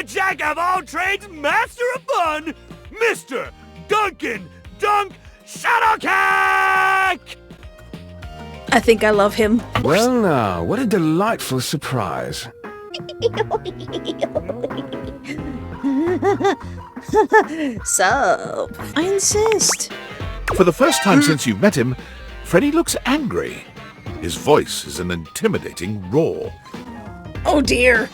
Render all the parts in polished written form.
the jack of all trades, master of fun, Mr. Duncan Dunk Shuttlecock! I think I love him. Well now, what a delightful surprise. So, I insist. For the first time since you've met him, Freddy looks angry. His voice is an intimidating roar. Oh dear.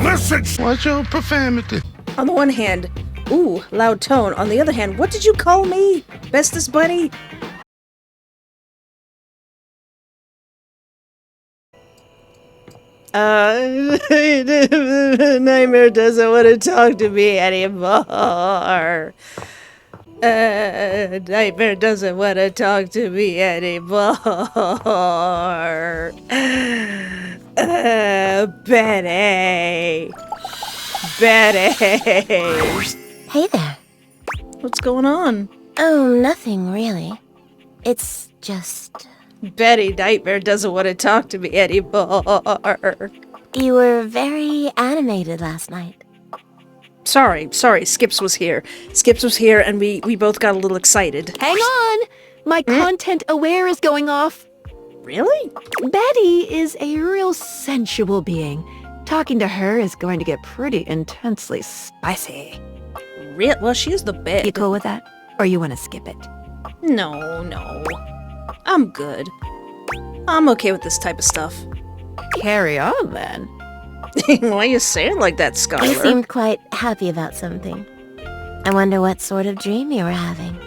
Listen! What's your profanity? On the one hand, ooh, loud tone. On the other hand, what did you call me? Bestest buddy? Nightmare doesn't want to talk to me anymore. Nightmare doesn't want to talk to me anymore. Betty. Hey there. What's going on? Oh, nothing really. It's just... Betty, Nightmare doesn't want to talk to me anymore. You were very animated last night. Sorry, Skips was here. Skips was here and we both got a little excited. Hang on! My content aware is going off. Really? Betty is a real sensual being. Talking to her is going to get pretty intensely spicy. Well, she is the best. You cool with that? Or you want to skip it? No. I'm good. I'm okay with this type of stuff. Carry on, then. Why are you saying like that, Skylar? You seemed quite happy about something. I wonder what sort of dream you were having.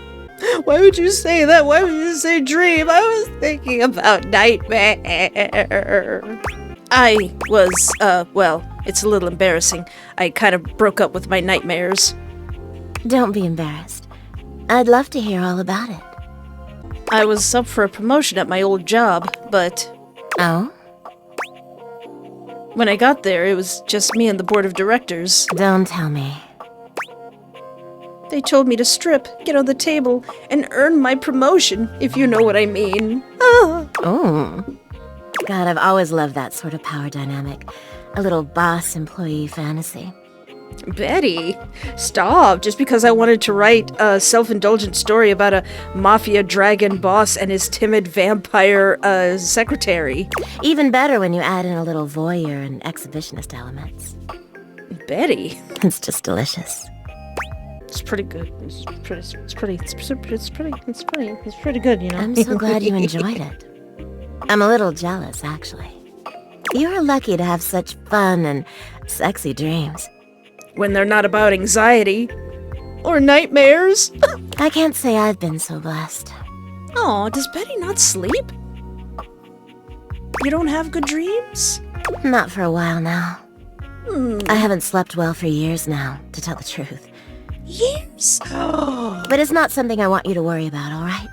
Why would you say that? Why would you say dream? I was thinking about nightmare. I was, well, it's a little embarrassing. I kind of broke up with my nightmares. Don't be embarrassed. I'd love to hear all about it. I was up for a promotion at my old job, but... Oh? When I got there, it was just me and the board of directors. Don't tell me. They told me to strip, get on the table, and earn my promotion, if you know what I mean. Oh. God, I've always loved that sort of power dynamic. A little boss-employee fantasy. Betty, stop. Just because I wanted to write a self-indulgent story about a mafia dragon boss and his timid vampire secretary. Even better when you add in a little voyeur and exhibitionist elements. Betty. It's just delicious. It's pretty good. It's pretty good, you know? I'm so glad you enjoyed it. I'm a little jealous, actually. You're lucky to have such fun and sexy dreams. When they're not about anxiety. Or nightmares. I can't say I've been so blessed. Aw, does Betty not sleep? You don't have good dreams? Not for a while now. I haven't slept well for years now, to tell the truth. Years? But it's not something I want you to worry about, all right?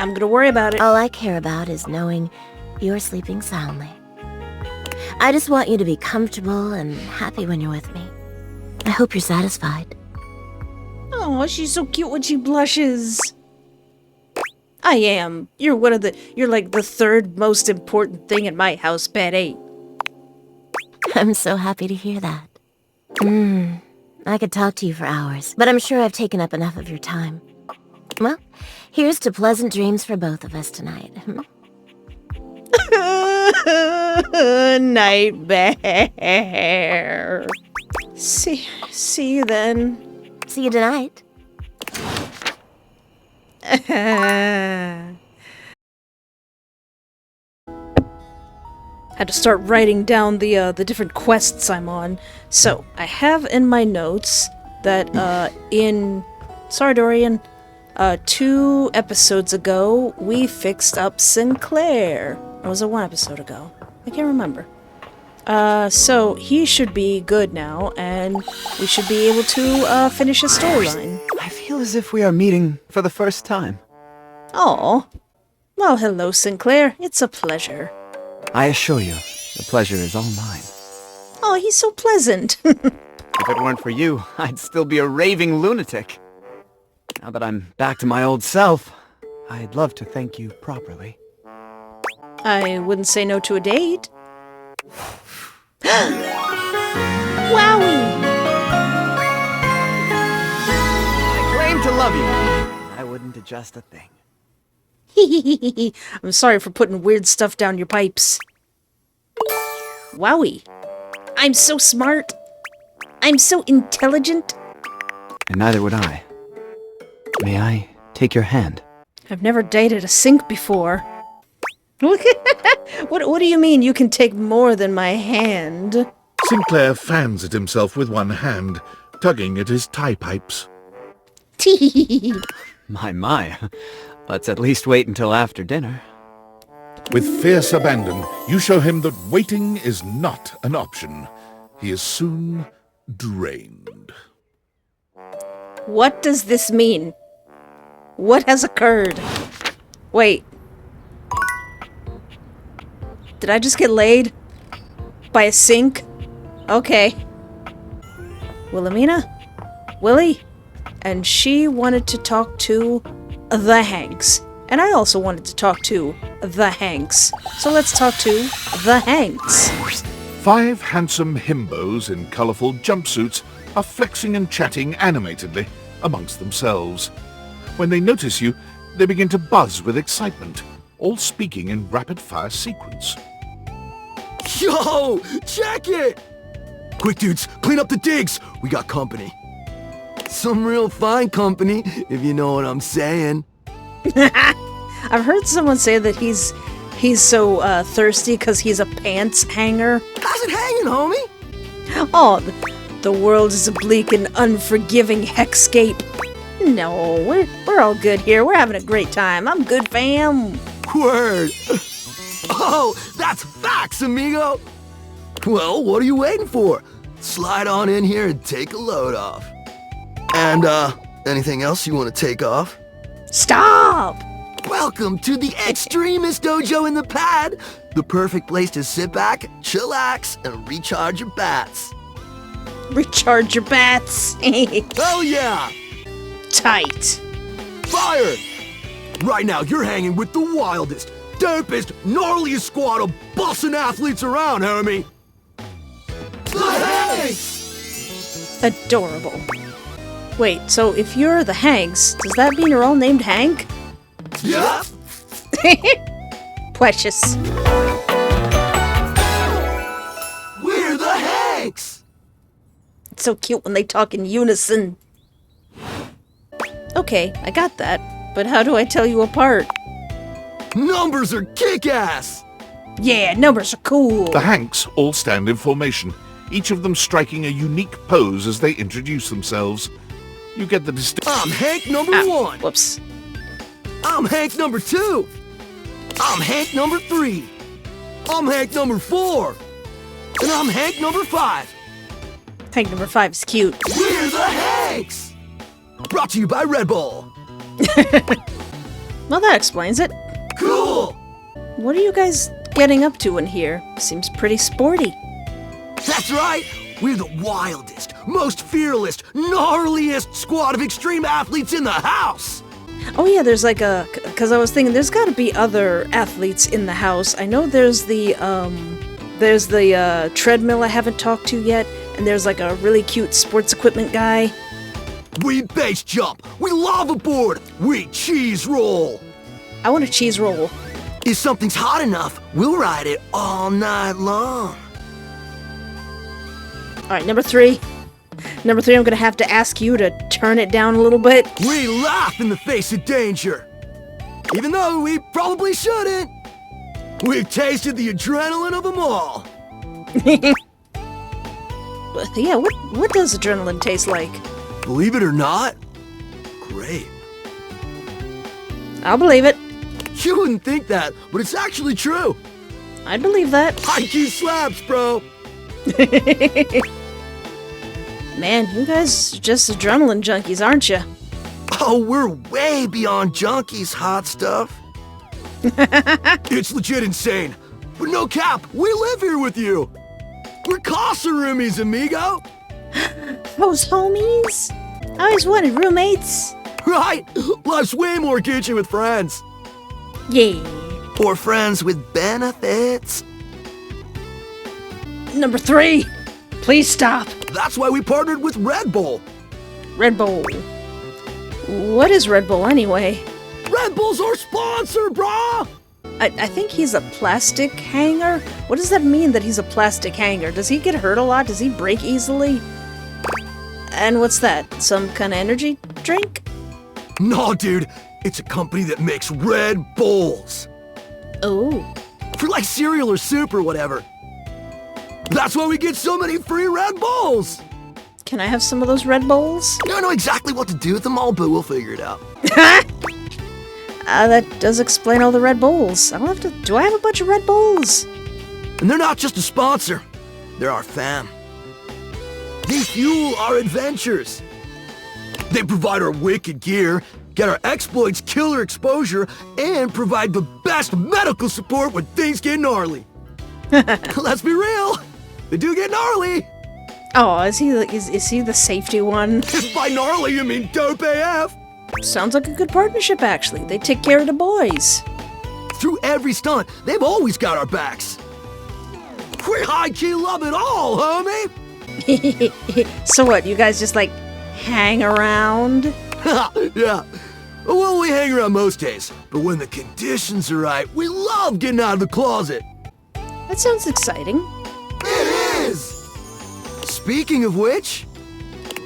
I'm gonna worry about it. All I care about is knowing you're sleeping soundly. I just want you to be comfortable and happy when you're with me. I hope you're satisfied. Oh, she's so cute when she blushes. I am. You're like the third most important thing in my house, Betty. I'm so happy to hear that. I could talk to you for hours, but I'm sure I've taken up enough of your time. Well, here's to pleasant dreams for both of us tonight. Nightmare. See you then. See you tonight. Had to start writing down the different quests I'm on. So I have in my notes that sorry Dorian, 2 episodes ago we fixed up Sinclair. Or was it 1 episode ago? I can't remember. So he should be good now, and we should be able to finish his storyline. I feel as if we are meeting for the first time. Oh, well, hello, Sinclair. It's a pleasure. I assure you, the pleasure is all mine. Oh, he's so pleasant. If it weren't for you, I'd still be a raving lunatic. Now that I'm back to my old self, I'd love to thank you properly. I wouldn't say no to a date. Wowie! I claim to love you. I wouldn't adjust a thing. I'm sorry for putting weird stuff down your pipes. Wowie. I'm so smart. I'm so intelligent. And neither would I. May I take your hand? I've never dated a sink before. What do you mean you can take more than my hand? Sinclair fans at himself with one hand, tugging at his tie pipes. My. Let's at least wait until after dinner. With fierce abandon, you show him that waiting is not an option. He is soon drained. What does this mean? What has occurred? Wait. Did I just get laid? By a sink? Okay. Wilhelmina? Willie? And she wanted to talk to the Hanks. And I also wanted to talk to the Hanks. So let's talk to the Hanks. 5 handsome himbos in colourful jumpsuits are flexing and chatting animatedly amongst themselves. When they notice you, they begin to buzz with excitement, all speaking in rapid-fire sequence. Yo, check it! Quick, dudes, clean up the digs. We got company. Some real fine company, if you know what I'm saying. I've heard someone say that he's so thirsty because he's a pants hanger. How's it hanging, homie? Oh, the world is a bleak and unforgiving hexscape. No, we're all good here. We're having a great time. I'm good, fam. Word. Oh, that's facts, amigo. Well, what are you waiting for? Slide on in here and take a load off. And, anything else you want to take off? Stop! Welcome to the extremist dojo in the pad. The perfect place to sit back, chillax, and recharge your bats. Recharge your bats. Hell yeah! Tight. Fire! Right now, you're hanging with the wildest, dopest, gnarliest squad of bussin' athletes around, homie. The Hanks! Adorable. Wait, so if you're the Hanks, does that mean you're all named Hank? Yeah. Precious. We're the Hanks! It's so cute when they talk in unison. Okay, I got that. But how do I tell you apart? Numbers are kick-ass! Yeah, numbers are cool. The Hanks all stand in formation, each of them striking a unique pose as they introduce themselves. You get the distinct... I'm Hank number 1. Whoops. I'm Hank number 2. I'm Hank number 3. I'm Hank number 4. And I'm Hank number 5. Hank number 5 is cute. We're the Hanks! Brought to you by Red Bull. Well, that explains it. Cool! What are you guys getting up to in here? Seems pretty sporty. That's right! We're the wildest, most fearless, gnarliest squad of extreme athletes in the house! Oh yeah, there's like because I was thinking there's gotta be other athletes in the house. I know there's the treadmill I haven't talked to yet, and there's like a really cute sports equipment guy. We base jump, we lava board, we cheese roll! I want a cheese roll. If something's hot enough, we'll ride it all night long. Alright, number 3. Number 3, I'm gonna have to ask you to turn it down a little bit. We laugh in the face of danger. Even though we probably shouldn't. We've tasted the adrenaline of them all. Yeah, what does adrenaline taste like? Believe it or not, great. I'll believe it. You wouldn't think that, but it's actually true. I believe that. High-key slaps, bro. Man, you guys are just adrenaline junkies, aren't you? Oh, we're way beyond junkies, hot stuff. It's legit insane. But no cap, we live here with you. We're casa roomies, amigo. Those homies? I always wanted roommates. Right? Life's way more kitschy with friends. Yeah. Or friends with benefits. Number 3, please stop. That's why we partnered with Red Bull. Red Bull. What is Red Bull anyway? Red Bull's our sponsor, brah! I think he's a plastic hanger. What does that mean that he's a plastic hanger? Does he get hurt a lot? Does he break easily? And what's that? Some kind of energy drink? No, dude. It's a company that makes Red Bulls. Oh. For like cereal or soup or whatever. That's why we get so many free Red Bulls. Can I have some of those Red Bulls? I don't know exactly what to do with them all, but we'll figure it out. That does explain all the Red Bulls. I don't have to... Do I have a bunch of Red Bulls? And they're not just a sponsor. They're our fam. They fuel our adventures. They provide our wicked gear, get our exploits killer exposure, and provide the best medical support when things get gnarly. Let's be real. They do get gnarly. Oh, is he the safety one? If by gnarly you mean dope AF. Sounds like a good partnership, actually. They take care of the boys. Through every stunt, they've always got our backs. We high-key love it all, homie. So what, you guys just, like, hang around? Yeah. Well, we hang around most days, but when the conditions are right, we love getting out of the closet. That sounds exciting. It is! Speaking of which,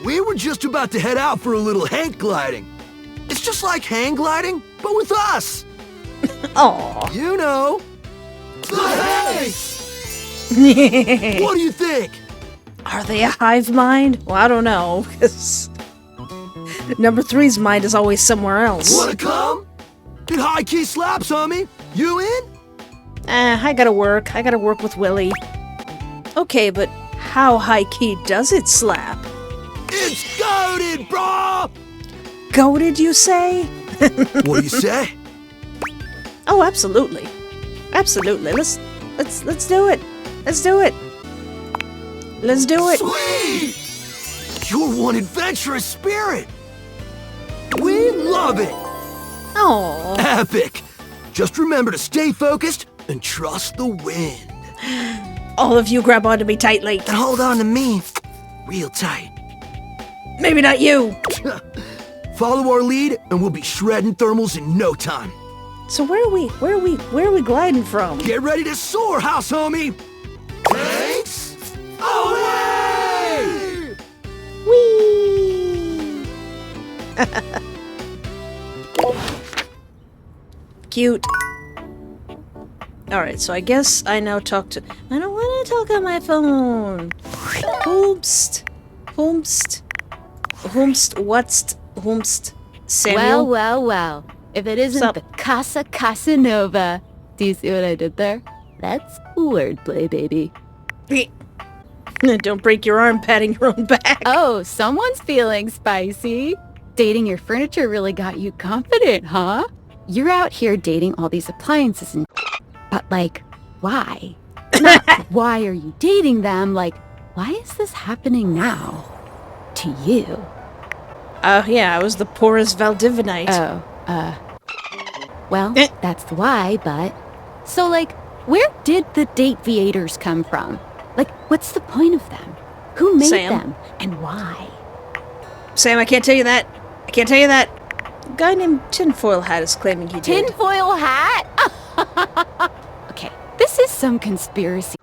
we were just about to head out for a little hang gliding. It's just like hang gliding, but with us. Aw. You know. The hang! What do you think? Are they a hive mind? Well, I don't know, because number 3's mind is always somewhere else. Wanna come? It high-key slaps, homie. You in? I gotta work. I gotta work with Willie. Okay, but how high-key does it slap? It's goated, brah! Goated, you say? What do you say? Oh, absolutely. Absolutely. Let's do it. Let's do it. Let's do it. Sweet! You're one adventurous spirit. We love it. Oh. Epic. Just remember to stay focused and trust the wind. All of you grab onto me tightly. And hold on to me real tight. Maybe not you. Follow our lead and we'll be shredding thermals in no time. So where are we gliding from? Get ready to soar, house homie. Thanks. Away! Whee! Cute. Alright, so I guess I now talk to... I don't want to talk on my phone. Whomst. Samuel? Well. If it isn't Sup? the Casa Casanova. Do you see what I did there? That's wordplay, baby. Don't break your arm patting your own back. Oh, someone's feeling spicy. Dating your furniture really got you confident, huh? You're out here dating all these appliances and but like, why? Not why are you dating them? Like, why is this happening now? To you? Yeah, I was the poorest Valdivinite. Well, that's the why, but... So, like, where did the Dateviators come from? Like, what's the point of them? Who made Sam? them? And why? Sam, I can't tell you that. A guy named Tinfoil Hat is claiming he did. Tinfoil hat? Okay, this is some conspiracy.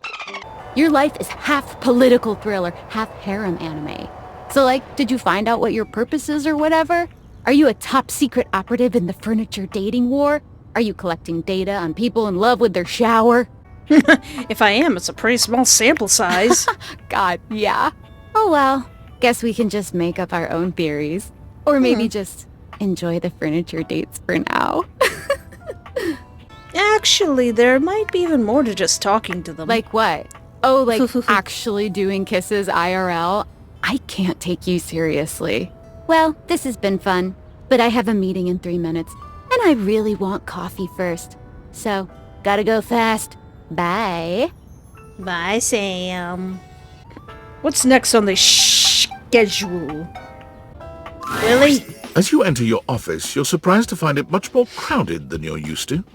Your life is half political thriller, half harem anime. So, like, did you find out what your purpose is or whatever? Are you a top secret operative in the furniture dating war? Are you collecting data on people in love with their shower? If I am, it's a pretty small sample size. God, yeah. Oh well, guess we can just make up our own theories. Or maybe just enjoy the furniture dates for now. Actually, there might be even more to just talking to them. Like what? Oh, like actually doing kisses IRL? I can't take you seriously. Well, this has been fun, but I have a meeting in 3 minutes, and I really want coffee first. So, gotta go fast. Bye. Bye, Sam. What's next on the schedule? Willie? As you enter your office, you're surprised to find it much more crowded than you're used to.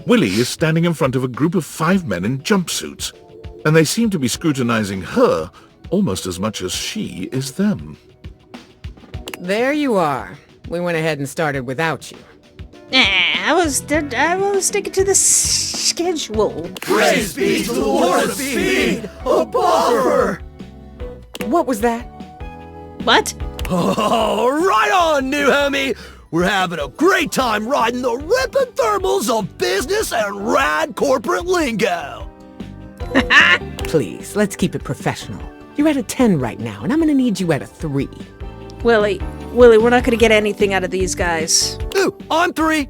Willie is standing in front of a group of 5 men in jumpsuits, and they seem to be scrutinizing her almost as much as she is them. There you are. We went ahead and started without you. I was sticking to the schedule. Praise be to the Lord of Speed, a bumper! What was that? What? Oh, right on, new homie! We're having a great time riding the ripping thermals of business and rad corporate lingo! Please, let's keep it professional. You're at a 10 right now, and I'm gonna need you at a 3. Willie, we're not gonna get anything out of these guys. Ooh, I'm 3!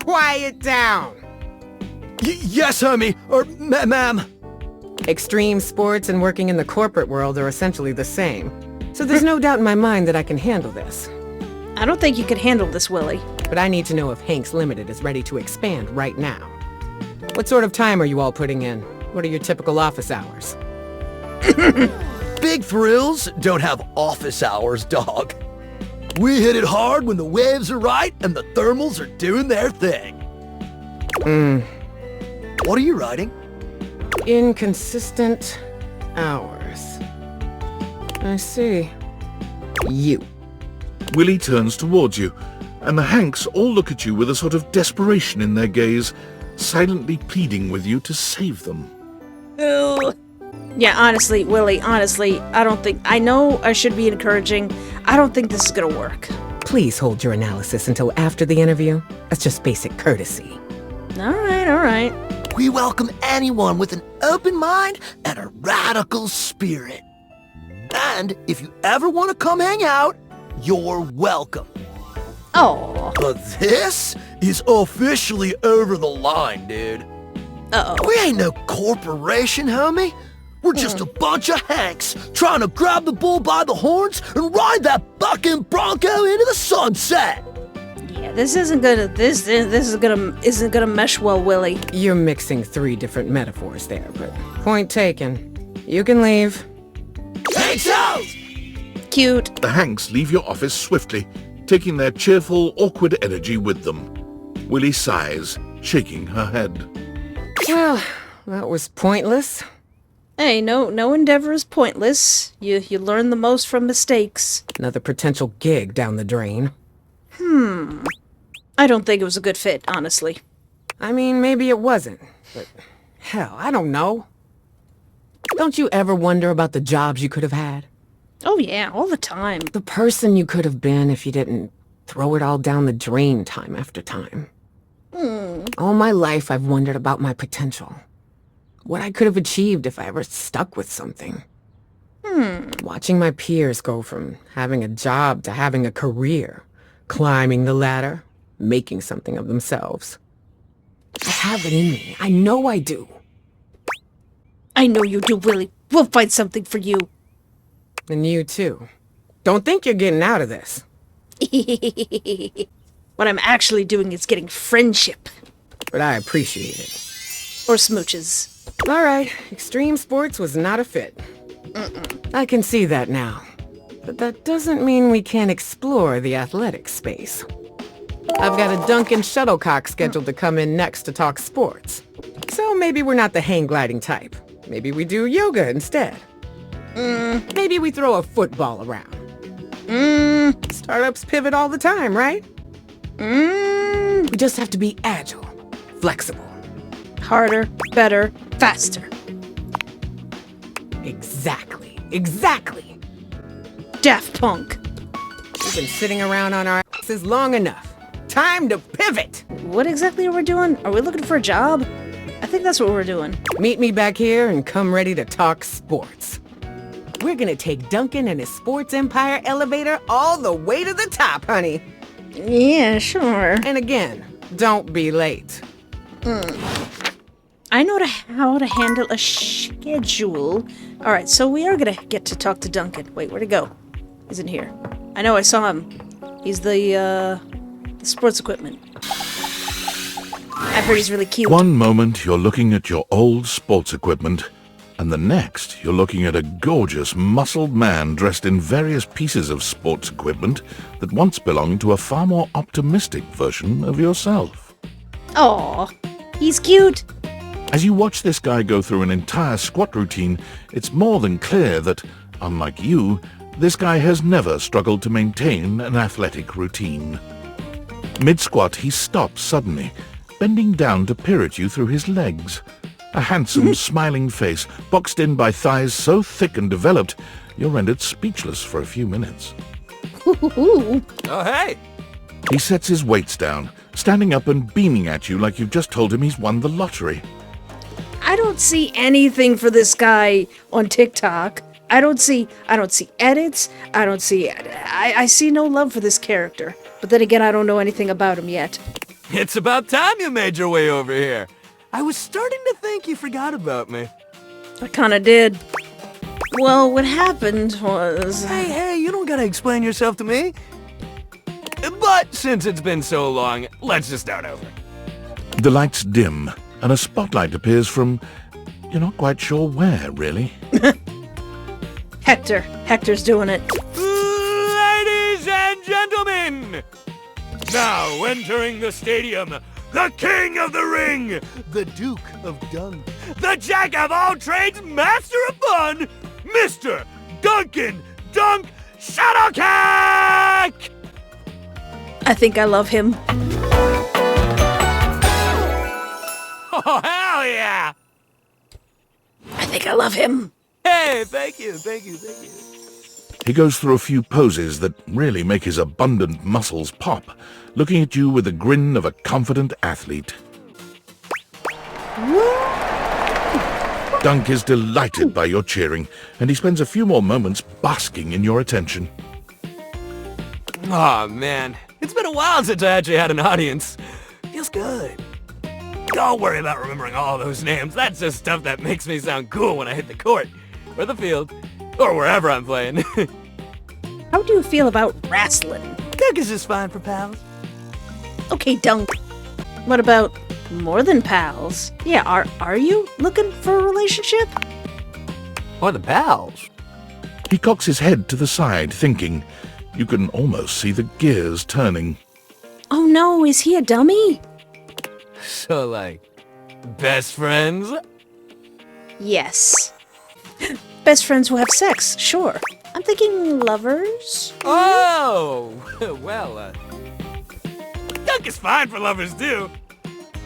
Quiet down! Yes, homie, or ma'am. Extreme sports and working in the corporate world are essentially the same. So there's no doubt in my mind that I can handle this. I don't think you could handle this, Willie. But I need to know if Hanks Limited is ready to expand right now. What sort of time are you all putting in? What are your typical office hours? Big thrills don't have office hours, dog. We hit it hard when the waves are right and the thermals are doing their thing. What are you writing? Inconsistent hours. I see. You. Willie turns towards you, and the Hanks all look at you with a sort of desperation in their gaze, silently pleading with you to save them. Ew. Yeah, honestly, Willie, I know I should be encouraging. I don't think this is gonna work. Please hold your analysis until after the interview. That's just basic courtesy. All right. We welcome anyone with an open mind and a radical spirit. And if you ever want to come hang out, you're welcome. Oh. But this is officially over the line, dude. Uh-oh. We ain't no corporation, homie. We're just a bunch of Hanks trying to grab the bull by the horns and ride that bucking bronco into the sunset. Yeah, this isn't gonna mesh well, Willie. You're mixing 3 different metaphors there, but point taken. You can leave. Hanks out! Cute. The Hanks leave your office swiftly, taking their cheerful, awkward energy with them. Willie sighs, shaking her head. Well, that was pointless. Hey, no endeavor is pointless. You learn the most from mistakes. Another potential gig down the drain. I don't think it was a good fit, honestly. I mean, maybe it wasn't, but hell, I don't know. Don't you ever wonder about the jobs you could have had? Oh yeah, all the time. The person you could have been if you didn't throw it all down the drain time after time. All my life I've wondered about my potential. What I could have achieved if I ever stuck with something. Watching my peers go from having a job to having a career, climbing the ladder, making something of themselves. I have it in me. I know I do. I know you do, Willie. We'll find something for you. And you too. Don't think you're getting out of this. What I'm actually doing is getting friendship. But I appreciate it. Or smooches. All right, extreme sports was not a fit. I can see that now. But that doesn't mean we can't explore the athletic space. I've got a Duncan Shuttlecock scheduled to come in next to talk sports. So maybe we're not the hang gliding type. Maybe we do yoga instead. Maybe we throw a football around. Startups pivot all the time, right? We just have to be agile, flexible. Harder, better, faster. Exactly. Daft Punk. We've been sitting around on our asses long enough. Time to pivot! What exactly are we doing? Are we looking for a job? I think that's what we're doing. Meet me back here and come ready to talk sports. We're gonna take Duncan and his sports empire elevator all the way to the top, honey. Yeah, sure. And again, don't be late. I know how to handle a schedule. All right, so we are gonna get to talk to Duncan. Wait, where'd he go? He's in here. I know, I saw him. He's the sports equipment. I've heard he's really cute. One moment you're looking at your old sports equipment, and the next you're looking at a gorgeous, muscled man dressed in various pieces of sports equipment that once belonged to a far more optimistic version of yourself. Aw, he's cute. As you watch this guy go through an entire squat routine, it's more than clear that, unlike you, this guy has never struggled to maintain an athletic routine. Mid-squat, he stops suddenly, bending down to peer at you through his legs. A handsome, smiling face, boxed in by thighs so thick and developed, you're rendered speechless for a few minutes. Ooh. Oh, hey! He sets his weights down, standing up and beaming at you like you've just told him he's won the lottery. I don't see anything for this guy on TikTok. I don't see edits. I see no love for this character. But then again, I don't know anything about him yet. It's about time you made your way over here. I was starting to think you forgot about me. I kinda did. Well, what happened was... Hey, you don't gotta explain yourself to me. But since it's been so long, let's just start over. The lights dim, and a spotlight appears from... you're not quite sure where, really. Hector's doing it. Ladies and gentlemen! Now entering the stadium, the king of the ring, The Duke of Dun. the jack of all trades, master of fun, Mr. Duncan Dunk Shuttlecock! I think I love him. Oh, hell yeah! I think I love him. Hey, thank you. He goes through a few poses that really make his abundant muscles pop, looking at you with the grin of a confident athlete. Dunk is delighted by your cheering, and he spends a few more moments basking in your attention. Aw, man. It's been a while since I actually had an audience. Feels good. Don't worry about remembering all those names. That's just stuff that makes me sound cool when I hit the court, or the field, or wherever I'm playing. How do you feel about wrestling? Dunk is just fine for pals. Okay, Dunk. What about more than pals? Yeah, are you looking for a relationship? More than pals? He cocks his head to the side, thinking. You can almost see the gears turning. Oh no, is he a dummy? So, like, best friends? Yes. Best friends who have sex, sure. I'm thinking lovers? Oh! Well, Dunk is fine for lovers, too.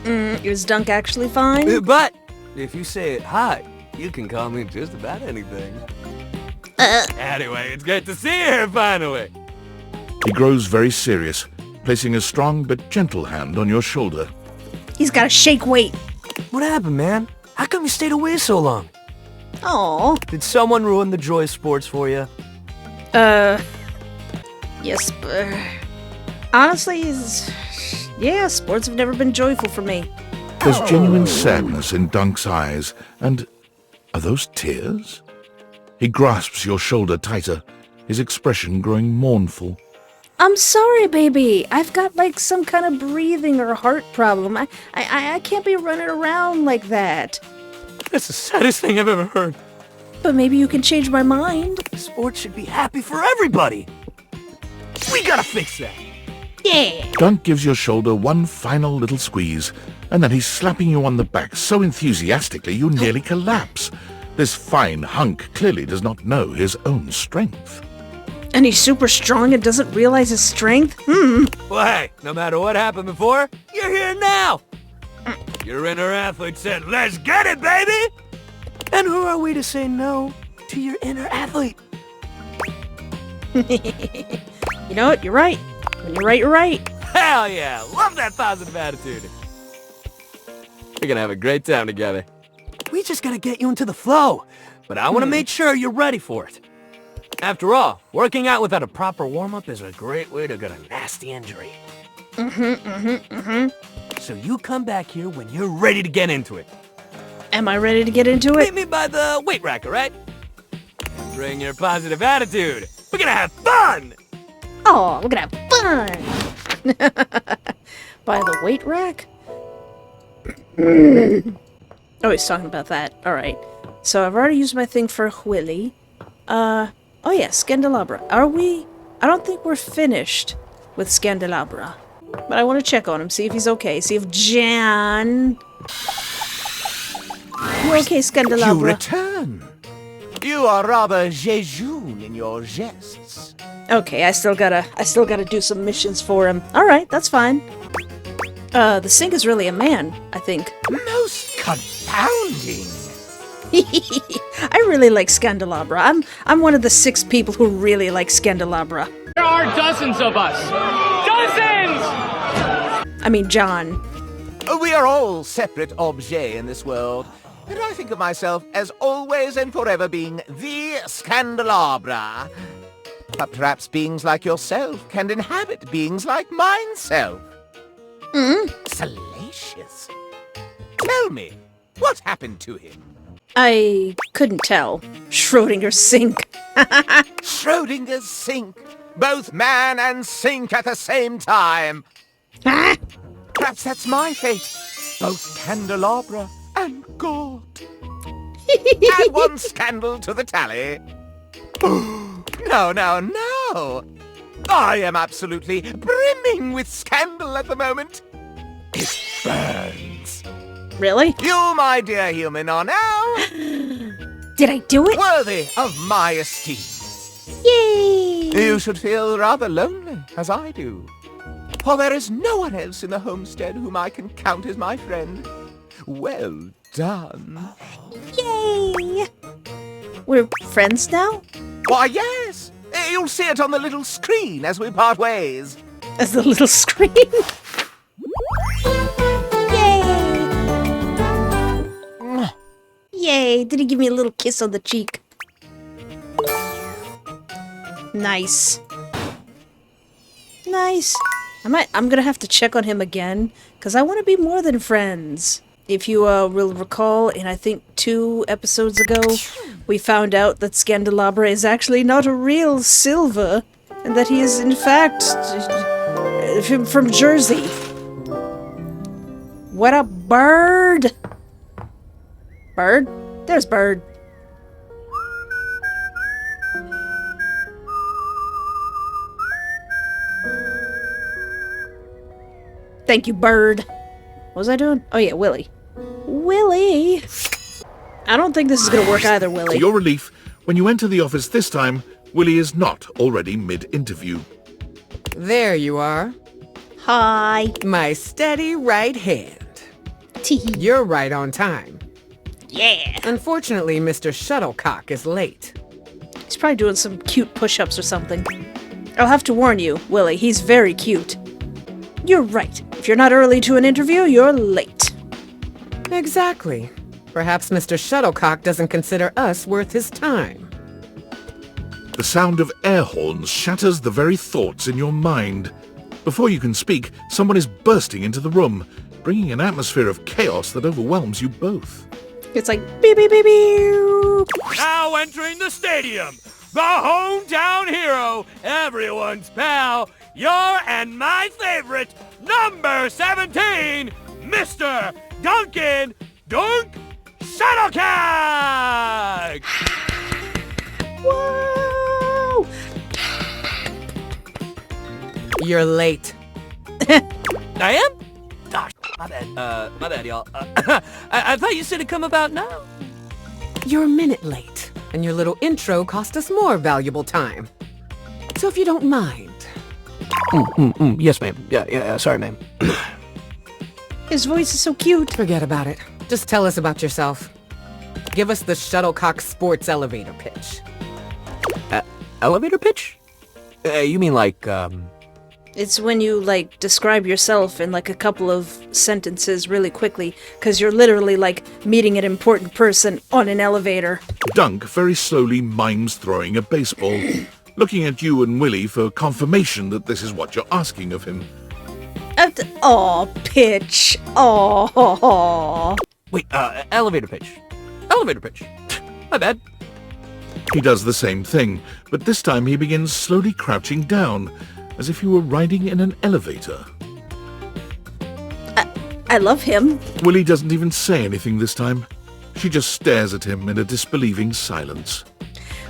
Is Dunk actually fine? But, if you say it hot, you can call me just about anything. Anyway, it's great to see you here, finally. He grows very serious, placing a strong but gentle hand on your shoulder. He's got a shake weight. What happened, man? How come you stayed away so long? Aw. Did someone ruin the joy of sports for you? Yes, honestly, yeah, sports have never been joyful for me. There's genuine sadness in Dunk's eyes, and are those tears? He grasps your shoulder tighter, his expression growing mournful. I'm sorry, baby. I've got, like, some kind of breathing or heart problem. I can't be running around like that. That's the saddest thing I've ever heard. But maybe you can change my mind. Sports should be happy for everybody. We gotta fix that. Yeah. Dunk gives your shoulder one final little squeeze, and then he's slapping you on the back so enthusiastically you nearly collapse. This fine hunk clearly does not know his own strength. And he's super strong and doesn't realize his strength? Well, hey, no matter what happened before, you're here now. Your inner athlete said, let's get it, baby! And who are we to say no to your inner athlete? You know what? You're right. When you're right, you're right. Hell yeah! Love that positive attitude. We're gonna have a great time together. We just gotta get you into the flow, but I want to make sure you're ready for it. After all, working out without a proper warm-up is a great way to get a nasty injury. So you come back here when you're ready to get into it. Am I ready to get into it? Meet me by the weight rack, alright? Bring your positive attitude. We're gonna have fun! Oh, we're gonna have fun! By the weight rack? Oh, he's talking about that. Alright. So I've already used my thing for Willy. Oh yeah, Scandalabra. Are we? I don't think we're finished with Scandalabra. But I want to check on him, see if he's okay. See if Jan... You okay, You Scandalabra? return. You are rather jejune in your jests. Okay, I still gotta do some missions for him. Alright, that's fine. The sink is really a man, I think. Most confounding. I really like Scandalabra. I'm one of the 6 people who really like Scandalabra. There are dozens of us. Dozens! I mean, John. We are all separate objets in this world. And I think of myself as always and forever being the Scandalabra. But perhaps beings like yourself can inhabit beings like mineself. Salacious. Tell me, what happened to him? I couldn't tell. Schrodinger's sink. Schrodinger's sink. Both man and sink at the same time. Perhaps that's my fate. Both candelabra and God. Add one scandal to the tally. No, no, no. I am absolutely brimming with scandal at the moment. It burns. Really? You, my dear human, are now Did I do it? worthy of my esteem. Yay! You should feel rather lonely, as I do. For there is no one else in the homestead whom I can count as my friend. Well done. Yay! We're friends now? Why, yes. You'll see it on the little screen as we part ways. As the little screen? Yay! Yay! Did he give me a little kiss on the cheek? Nice. Nice. I'm gonna have to check on him again, because I want to be more than friends. If you will recall, in I think 2 episodes ago, we found out that Scandalabra is actually not a real silver, and that he is in fact from Jersey. What a bird! Bird? There's Bird. Thank you, Bird. What was I doing? Oh yeah, Willy. Willy! I don't think this is gonna work either, To Willy. your relief, when you enter the office this time, Willie is not already mid-interview. There you are. Hi. My steady right hand. Tee. You're right on time. Yeah. Unfortunately, Mr. Shuttlecock is late. He's probably doing some cute push-ups or something. I'll have to warn you, Willy, he's very cute. You're right. If you're not early to an interview, you're late. Exactly. Perhaps Mr. Shuttlecock doesn't consider us worth his time. The sound of air horns shatters the very thoughts in your mind. Before you can speak, someone is bursting into the room, bringing an atmosphere of chaos that overwhelms you both. It's like beep beep beep beep. Now entering the stadium, the hometown hero, everyone's pal, your and my favorite, number 17, Mr. Duncan Shuttlecock! Whoa! You're late. I am? Oh, my bad, y'all. I thought you said it'd come about now. You're a minute late, and your little intro cost us more valuable time. So if you don't mind. Yes, ma'am. Yeah, sorry, ma'am. His voice is so cute. Forget about it. Just tell us about yourself. Give us the Shuttlecock sports elevator pitch. Elevator pitch? You mean like, It's when you, like, describe yourself in, like, a couple of sentences really quickly, because you're literally, like, meeting an important person on an elevator. Dunk very slowly mimes throwing a baseball, looking at you and Willie for confirmation that this is what you're asking of him. Aw, pitch. Aw. wait, elevator pitch. Elevator pitch. My bad. He does the same thing, but this time he begins slowly crouching down, as if you were riding in an elevator. I love him. Willie doesn't even say anything this time. She just stares at him in a disbelieving silence.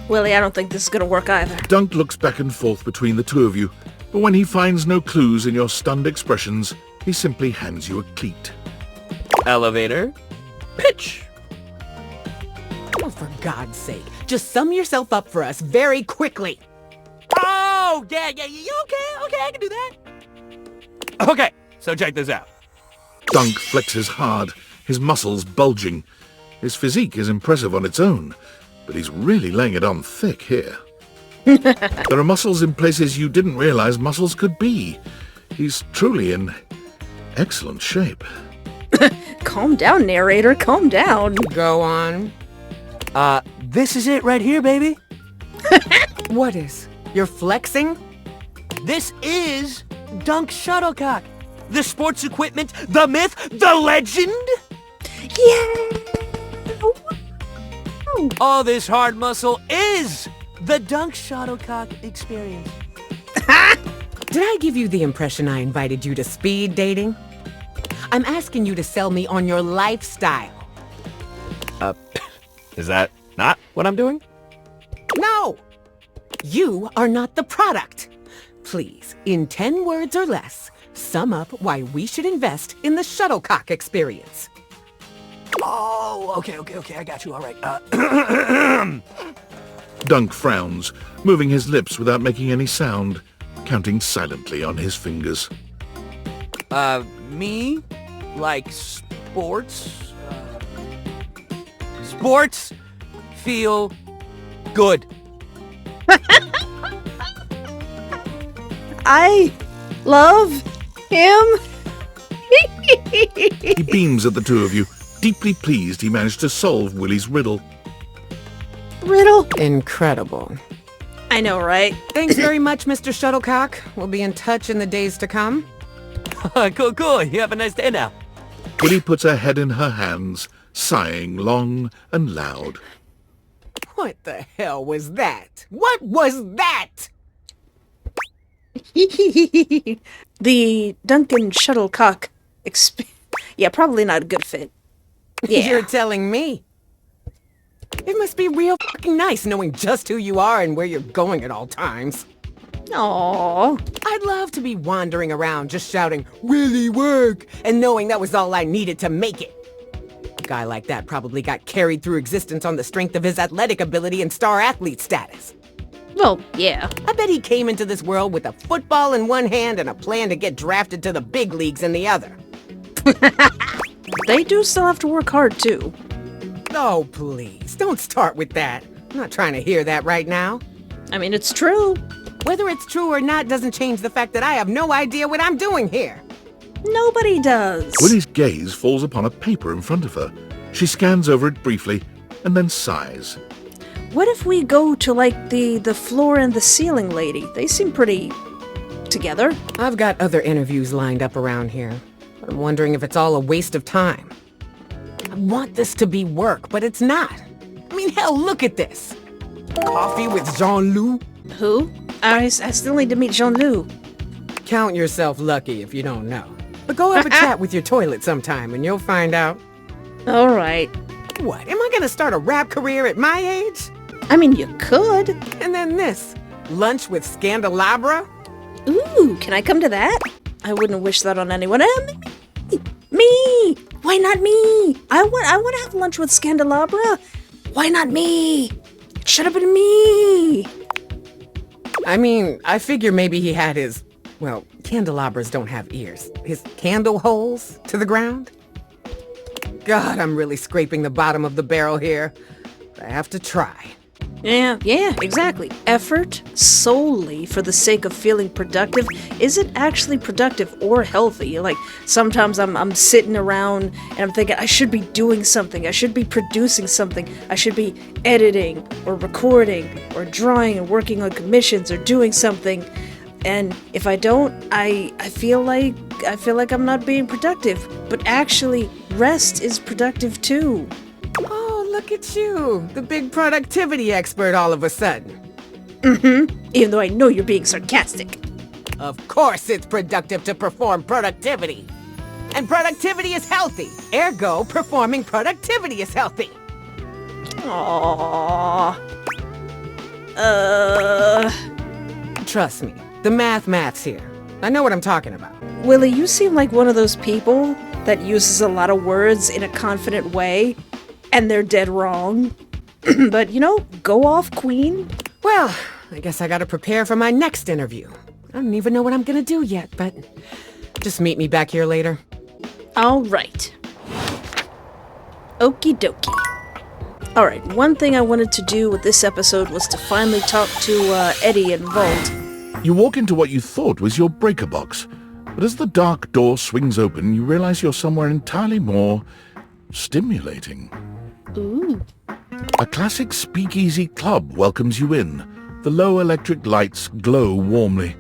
Willie, I don't think this is gonna work either. Dunk looks back and forth between the two of you, but when he finds no clues in your stunned expressions, he simply hands you a cleat. Elevator pitch. for God's sake, just sum yourself up for us very quickly. Oh, yeah, okay, I can do that. Okay, so check this out. Dunk flexes hard, his muscles bulging. His physique is impressive on its own, but he's really laying it on thick here. There are muscles in places you didn't realize muscles could be. He's truly in excellent shape. Calm down, narrator, calm down. Go on. This is it right here, baby. What is? You're flexing? This is Dunk Shuttlecock. The sports equipment, the myth, the legend. Yeah. All this hard muscle is the Dunk Shuttlecock experience. Did I give you the impression I invited you to speed dating? I'm asking you to sell me on your lifestyle. Is that not what I'm doing? No! You are not the product. Please, in 10 words or less, sum up why we should invest in the Shuttlecock experience. Oh, okay, I got you, all right. Dunk frowns, moving his lips without making any sound, counting silently on his fingers. Me? Like sports? Sports feel good. I love him. He beams at the two of you, deeply pleased he managed to solve Willie's riddle. Riddle. Incredible. I know, right? Thanks very much, Mr. Shuttlecock. We'll be in touch in the days to come. Cool. You have a nice day now. Willie puts her head in her hands, sighing long and loud. What the hell was that? What was that? The Duncan Shuttlecock yeah, probably not a good fit. Yeah. You're telling me. It must be real fucking nice knowing just who you are and where you're going at all times. Aww. I'd love to be wandering around just shouting, "Willie, work!" and knowing that was all I needed to make it. A guy like that probably got carried through existence on the strength of his athletic ability and star athlete status. Well, yeah. I bet he came into this world with a football in one hand and a plan to get drafted to the big leagues in the other. They do still have to work hard, too. Oh, please, don't start with that. I'm not trying to hear that right now. I mean, it's true. Whether it's true or not doesn't change the fact that I have no idea what I'm doing here. Nobody does. Willie's gaze falls upon a paper in front of her. She scans over it briefly and then sighs. What if we go to, like, the floor and the ceiling lady? They seem pretty together. I've got other interviews lined up around here. I'm wondering if it's all a waste of time. I want this to be work, but it's not. I mean, hell, look at this. Coffee with Jean-Loup? Who? I still need to meet Jean-Loup. Count yourself lucky if you don't know. But go have a chat with your toilet sometime and you'll find out. All right. What, am I gonna start a rap career at my age? I mean, you could. And then this, lunch with Scandalabra? Ooh, can I come to that? I wouldn't wish that on anyone. Me! Why not me? I want to have lunch with Scandalabra. Why not me? It should have been me. I mean, I figure maybe he had his, well, candelabras don't have ears. His candle holes to the ground? God, I'm really scraping the bottom of the barrel here. I have to try. Yeah, exactly. Effort solely for the sake of feeling productive isn't actually productive or healthy. Like, sometimes I'm sitting around and I'm thinking, I should be doing something. I should be producing something. I should be editing or recording or drawing and working on commissions or doing something. And if I don't, I feel like I'm not being productive. But actually, rest is productive too. Oh, look at you, the big productivity expert all of a sudden. Even though I know you're being sarcastic. Of course it's productive to perform productivity. And productivity is healthy. Ergo, performing productivity is healthy. Aww. Trust me, the math's here. I know what I'm talking about. Willie, you seem like one of those people that uses a lot of words in a confident way, and they're dead wrong. But, you know, go off, Queen. Well, I guess I gotta prepare for my next interview. I don't even know what I'm gonna do yet, but just meet me back here later. All right. Okie dokie. All right, one thing I wanted to do with this episode was to finally talk to Eddie and Vault. You walk into what you thought was your breaker box, but as the dark door swings open, you realize you're somewhere entirely more stimulating. Ooh. A classic speakeasy club welcomes you in. The low electric lights glow warmly.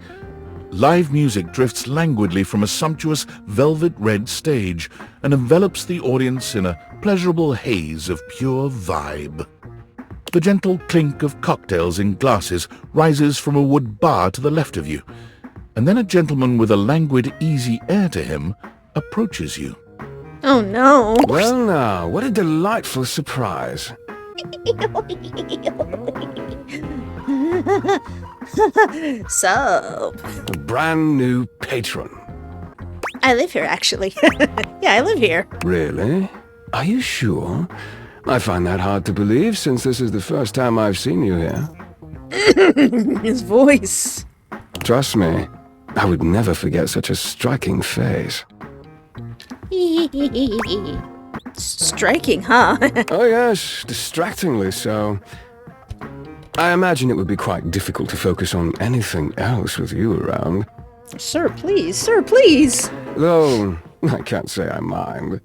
Live music drifts languidly from a sumptuous velvet red stage and envelops the audience in a pleasurable haze of pure vibe. The gentle clink of cocktails in glasses rises from a wood bar to the left of you, and then a gentleman with a languid, easy air to him approaches you. Oh no. Well now, what a delightful surprise. Sup? A brand new patron. I live here, actually. Yeah, I live here. Really? Are you sure? I find that hard to believe since this is the first time I've seen you here. His voice. Trust me, I would never forget such a striking face. Striking, huh? Oh yes, distractingly so. I imagine it would be quite difficult to focus on anything else with you around. Sir, please. Sir, please. Though, I can't say I mind.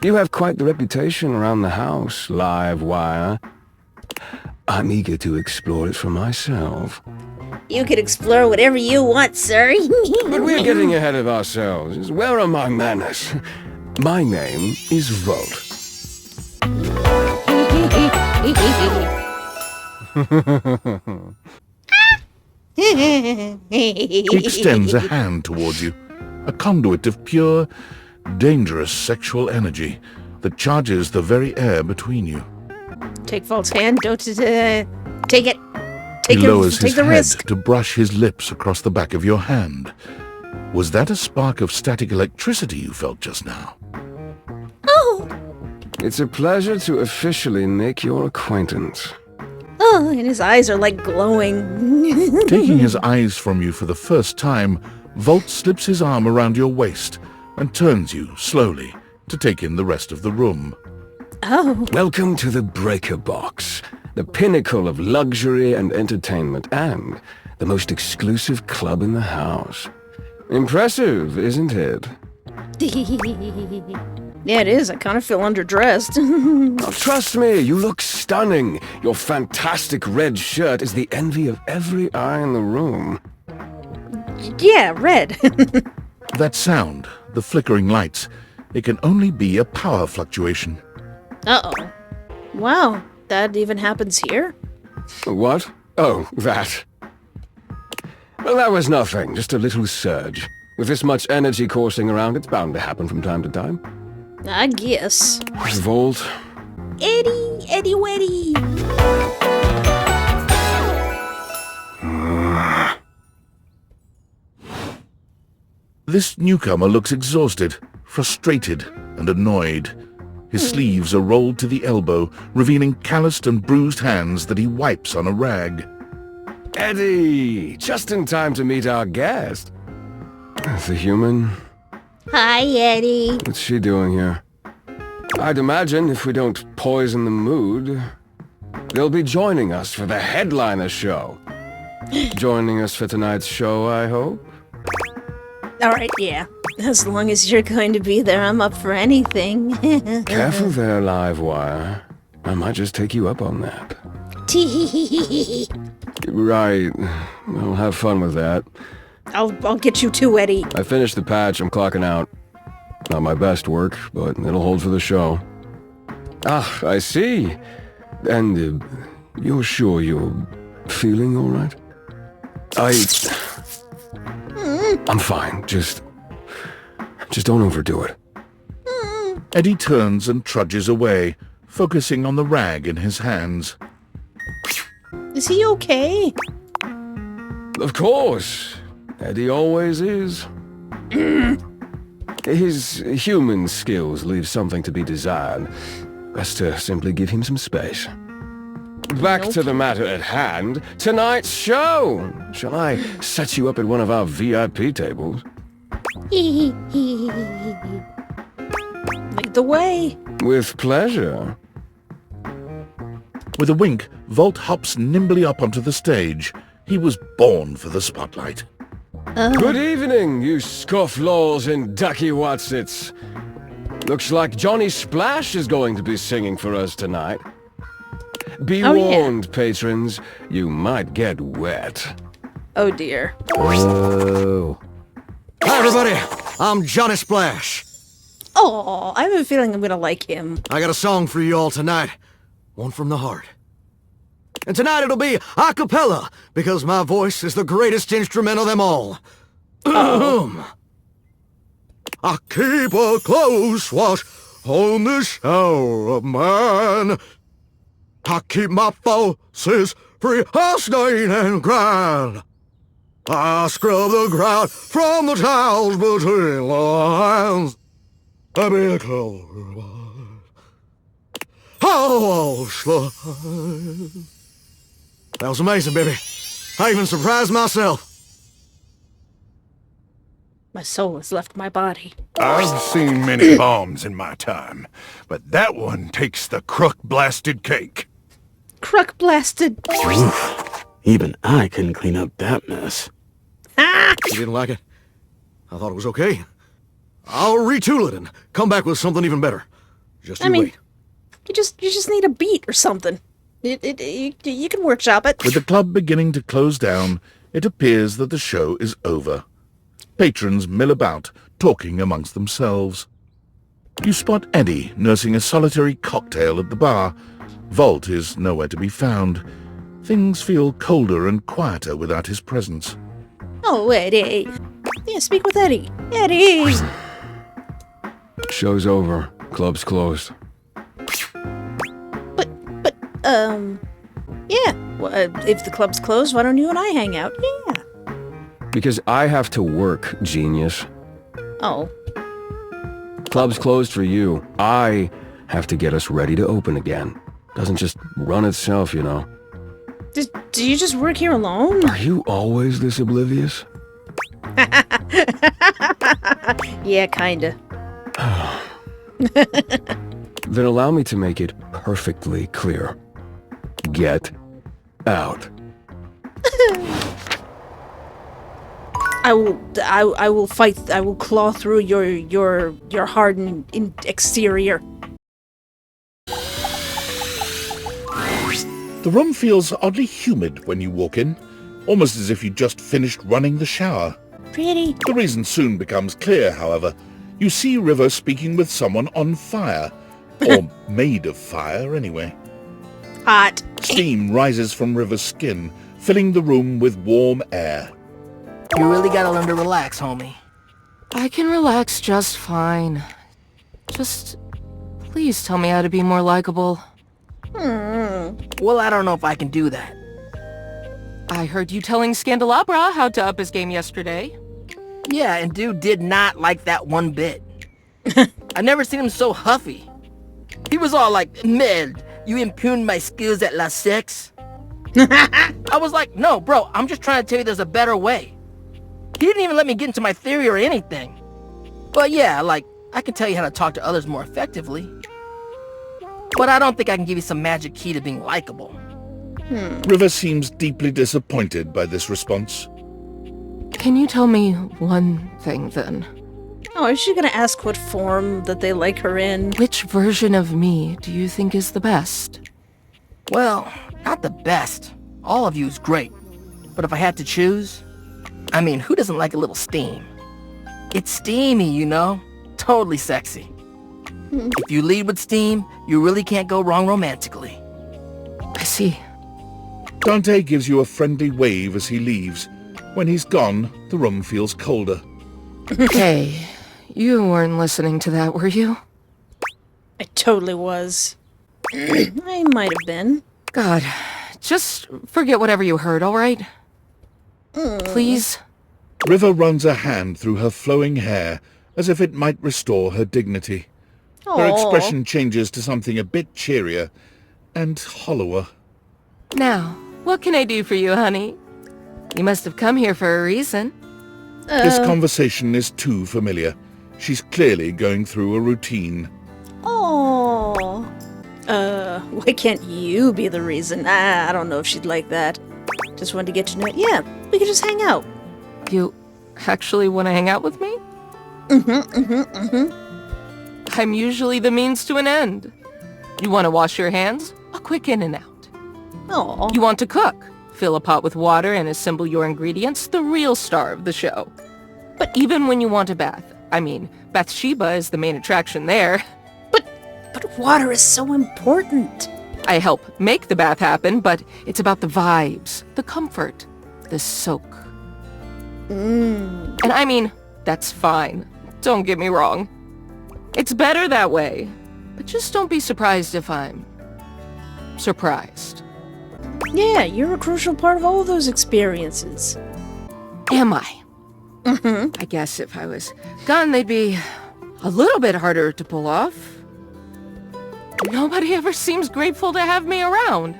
You have quite the reputation around the house, live wire. I'm eager to explore it for myself. You can explore whatever you want, sir. But we're getting ahead of ourselves. Where are my manners? My name is Volt. He extends a hand towards you, a conduit of pure, dangerous sexual energy that charges the very air between you. Take Vault's hand. Don't take it. He lowers Take his the head risk. to brush his lips across the back of your hand. Was that a spark of static electricity you felt just now? Oh. It's a pleasure to officially make your acquaintance. Oh, and his eyes are like glowing. Taking his eyes from you for the first time, Volt slips his arm around your waist and turns you, slowly, to take in the rest of the room. Oh. Welcome to the Breaker Box, the pinnacle of luxury and entertainment, and the most exclusive club in the house. Impressive, isn't it? Yeah, it is. I kind of feel underdressed. Oh, trust me, you look stunning. Your fantastic red shirt is the envy of every eye in the room. Yeah, red. That sound, the flickering lights, it can only be a power fluctuation. Uh-oh. Wow, that even happens here? What? Oh, that. Well, that was nothing, just a little surge. With this much energy coursing around, it's bound to happen from time to time. I guess. Volt. Eddie Weddy. This newcomer looks exhausted, frustrated, and annoyed. His sleeves are rolled to the elbow, revealing calloused and bruised hands that he wipes on a rag. Eddie! Just in time to meet our guest. The human. Hi, Eddie. What's she doing here? I'd imagine if we don't poison the mood, they'll be joining us for the headliner show. Joining us for tonight's show, I hope? Alright, yeah. As long as you're going to be there, I'm up for anything. Careful there, Livewire. I might just take you up on that. Right. Well, have fun with that. I'll get you too, Eddie. I finished the patch, I'm clocking out. Not my best work, but it'll hold for the show. Ah, I see. And, you're sure you're feeling alright? I'm fine, just don't overdo it. Eddie turns and trudges away, focusing on the rag in his hands. Is he okay? Of course. Eddie always is. His human skills leave something to be desired. Best to simply give him some space. Back to the matter at hand. Tonight's show. Shall I set you up at one of our VIP tables? Lead the way. With pleasure. With a wink, Volt hops nimbly up onto the stage. He was born for the spotlight. Good evening, you scofflaws and ducky watsits. Looks like Johnny Splash is going to be singing for us tonight. Be warned, patrons, you might get wet. Oh dear. Whoa. Hi everybody, I'm Johnny Splash. Oh, I have a feeling I'm gonna like him. I got a song for you all tonight. One from the heart. And tonight it'll be a cappella, because my voice is the greatest instrument of them all. I keep a close watch on the shower of mine. I keep my faucets free of stain and grind. I scrub the ground from the tiles between the lines. I be a clover. Oh, slide. That was amazing, baby. I even surprised myself. My soul has left my body. I've seen many bombs in my time, but that one takes the crook-blasted cake. Crook blasted. Oof. Even I couldn't clean up that mess. Ah! You didn't like it? I thought it was okay. I'll retool it and come back with something even better. Just you wait. You just need a beat or something. You can workshop it. With the club beginning to close down, it appears that the show is over. Patrons mill about, talking amongst themselves. You spot Eddie nursing a solitary cocktail at the bar. Volt is nowhere to be found. Things feel colder and quieter without his presence. Oh, Eddie. Yeah, speak with Eddie. Eddie! Show's over. Club's closed. Yeah. Well, if the club's closed, why don't you and I hang out? Yeah. Because I have to work, genius. Oh. Club's closed for you. I have to get us ready to open again. Doesn't just run itself, you know. Do you just work here alone? Are you always this oblivious? Yeah, kinda. Then allow me to make it perfectly clear. Get out. I will fight. I will claw through your hardened exterior. The room feels oddly humid when you walk in, almost as if you just finished running the shower. Pretty. The reason soon becomes clear, however. You see River speaking with someone on fire. Or made of fire, anyway. Hot. Steam rises from River's skin, filling the room with warm air. You really gotta learn to relax, homie. I can relax just fine. Just please tell me how to be more likable. Well, I don't know if I can do that. I heard you telling Scandalabra how to up his game yesterday. Yeah, and dude did not like that one bit. I've never seen him so huffy. He was all like, "Mel, you impugned my skills at La Sex?" I was like, "No, bro, I'm just trying to tell you there's a better way." He didn't even let me get into my theory or anything. But yeah, like, I can tell you how to talk to others more effectively. But I don't think I can give you some magic key to being likable. River seems deeply disappointed by this response. Can you tell me one thing, then? Oh, is she gonna ask what form that they like her in? Which version of me do you think is the best? Well, not the best. All of you is great. But if I had to choose, I mean, who doesn't like a little steam? It's steamy, you know? Totally sexy. If you lead with steam, you really can't go wrong romantically. I see. Dante gives you a friendly wave as he leaves. When he's gone, the room feels colder. Hey, you weren't listening to that, were you? I totally was. I might have been. God, just forget whatever you heard, alright? Please? River runs a hand through her flowing hair as if it might restore her dignity. Her expression changes to something a bit cheerier and hollower. Now, what can I do for you, honey? You must have come here for a reason. This conversation is too familiar. She's clearly going through a routine. Oh. Why can't you be the reason? I don't know if she'd like that. Just wanted to get to know it. Yeah, we could just hang out. You actually want to hang out with me? I'm usually the means to an end. You want to wash your hands? A quick in and out. Oh. You want to cook? Fill a pot with water and assemble your ingredients, the real star of the show. But even when you want a bath, I mean, Bathsheba is the main attraction there. But water is so important. I help make the bath happen, but it's about the vibes, the comfort, the soak. And I mean, that's fine. Don't get me wrong. It's better that way. But just don't be surprised if I'm surprised. Yeah, you're a crucial part of all of those experiences. Am I? I guess if I was gone, they'd be a little bit harder to pull off. Nobody ever seems grateful to have me around.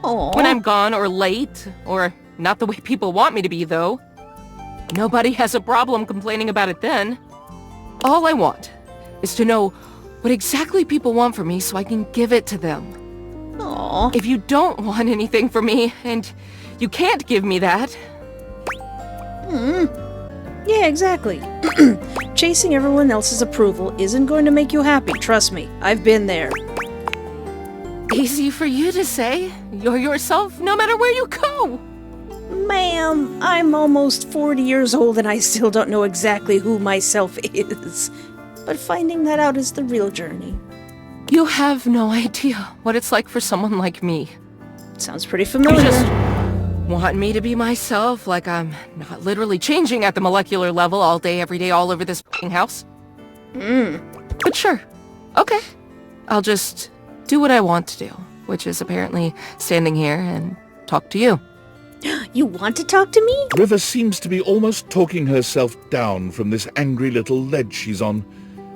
Aww. When I'm gone or late, or not the way people want me to be, though. Nobody has a problem complaining about it then. All I want is to know what exactly people want from me so I can give it to them. Aww. If you don't want anything from me, and you can't give me that... Yeah, exactly. Chasing everyone else's approval isn't going to make you happy, trust me. I've been there. Easy for you to say. You're yourself no matter where you go. Ma'am, I'm almost 40 years old and I still don't know exactly who myself is. But finding that out is the real journey. You have no idea what it's like for someone like me. Sounds pretty familiar. You just want me to be myself, like I'm not literally changing at the molecular level all day, every day, all over this f***ing house. But sure. Okay. I'll just do what I want to do, which is apparently standing here and talk to you. You want to talk to me? River seems to be almost talking herself down from this angry little ledge she's on.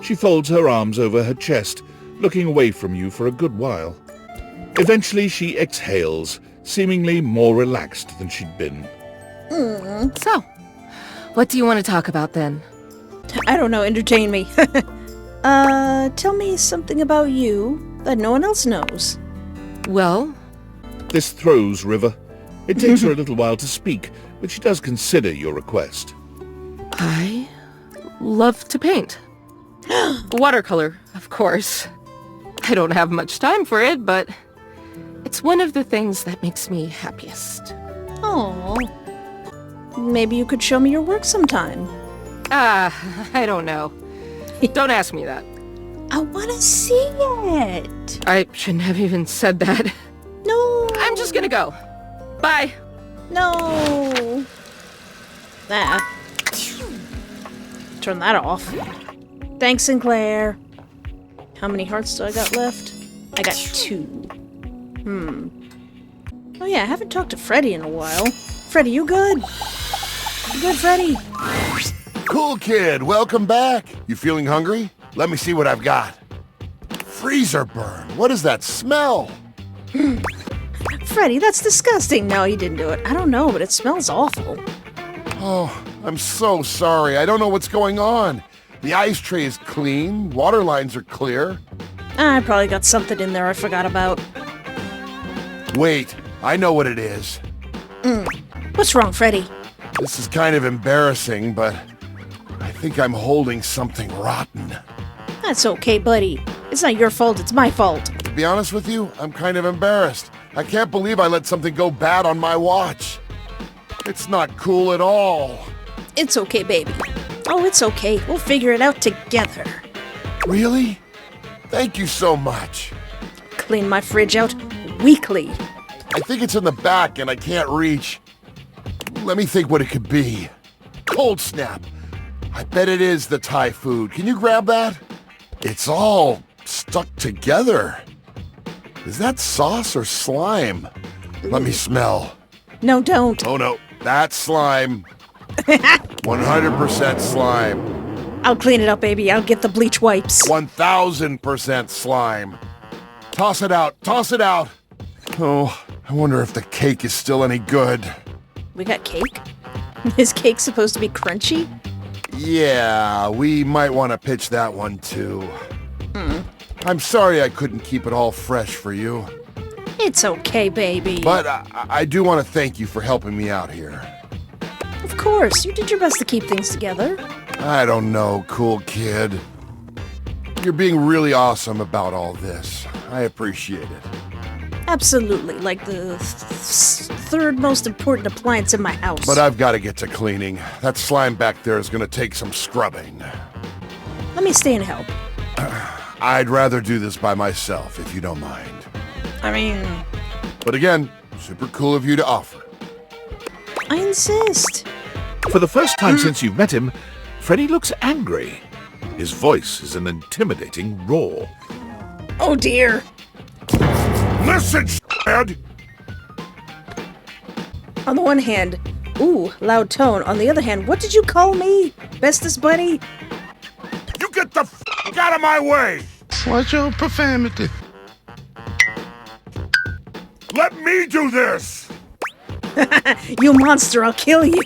She folds her arms over her chest, looking away from you for a good while. Eventually she exhales, seemingly more relaxed than she'd been. So, what do you want to talk about then? I don't know, entertain me. Tell me something about you that no one else knows. Well? This throws River. It takes her a little while to speak, but she does consider your request. I love to paint. Watercolor, of course. I don't have much time for it, but it's one of the things that makes me happiest. Oh, maybe you could show me your work sometime. I don't know. Don't ask me that. I want to see it. I shouldn't have even said that. No. I'm just gonna go. Bye. No. Turn that off. Thanks, Sinclair. How many hearts do I got left? I got 2. Oh yeah, I haven't talked to Freddy in a while. Freddy, you good? You good, Freddy? Cool kid, welcome back. You feeling hungry? Let me see what I've got. Freezer burn. What is that smell? Freddy, that's disgusting. No, you didn't do it. I don't know, but it smells awful. Oh, I'm so sorry. I don't know what's going on. The ice tray is clean. Water lines are clear. I probably got something in there I forgot about. Wait, I know what it is. What's wrong, Freddy? This is kind of embarrassing, but I think I'm holding something rotten. That's okay, buddy. It's not your fault, it's my fault. To be honest with you, I'm kind of embarrassed. I can't believe I let something go bad on my watch. It's not cool at all. It's okay, baby. Oh, it's okay. We'll figure it out together. Really? Thank you so much. Clean my fridge out weekly. I think it's in the back and I can't reach. Let me think what it could be. Cold snap. I bet it is the Thai food. Can you grab that? It's all stuck together. Is that sauce or slime? Let me smell. No, don't. Oh no, that's slime. 100% slime. I'll clean it up, baby. I'll get the bleach wipes. 1000% slime. Toss it out, toss it out. Oh, I wonder if the cake is still any good. We got cake? Is cake supposed to be crunchy? Yeah, we might want to pitch that one too. I'm sorry I couldn't keep it all fresh for you. It's okay, baby. But I do want to thank you for helping me out here. Of course, you did your best to keep things together. I don't know, cool kid. You're being really awesome about all this. I appreciate it. Absolutely, like the third most important appliance in my house. But I've got to get to cleaning. That slime back there is going to take some scrubbing. Let me stay and help. I'd rather do this by myself, if you don't mind. I mean... But again, super cool of you to offer. I insist. For the first time since you've met him, Freddy looks angry. His voice is an intimidating roar. Oh dear. Listen, Ed! On the one hand, ooh, loud tone. On the other hand, what did you call me? Bestest buddy? You get the f*** out of my way! Watch your profanity. Let me do this! You monster, I'll kill you.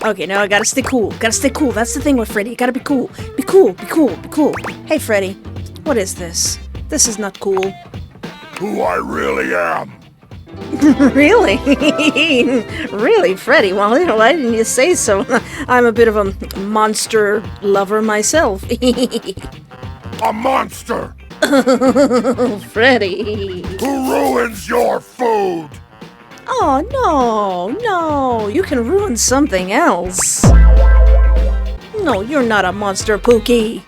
Okay, now I gotta stay cool. Gotta stay cool. That's the thing with Freddy. You gotta be cool. Be cool, be cool, be cool. Hey, Freddy. What is this? This is not cool. Who I really am. Really? Really, Freddy? Well, why didn't you say so? I'm a bit of a monster lover myself. A monster! Freddy. Who ruins your food! Oh, no. You can ruin something else. No, you're not a monster, Pookie.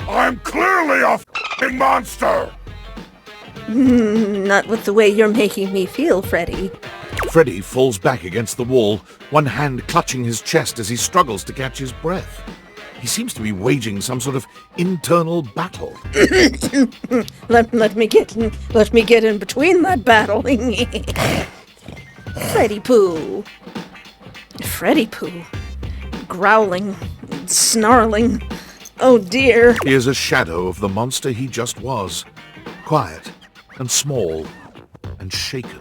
I'm clearly a f***ing monster! Not with the way you're making me feel, Freddy. Freddy falls back against the wall, one hand clutching his chest as he struggles to catch his breath. He seems to be waging some sort of internal battle. let me get in between that battle. Freddy Pooh. Freddy Pooh. Growling, snarling. Oh dear. He is a shadow of the monster he just was. Quiet and small and shaken.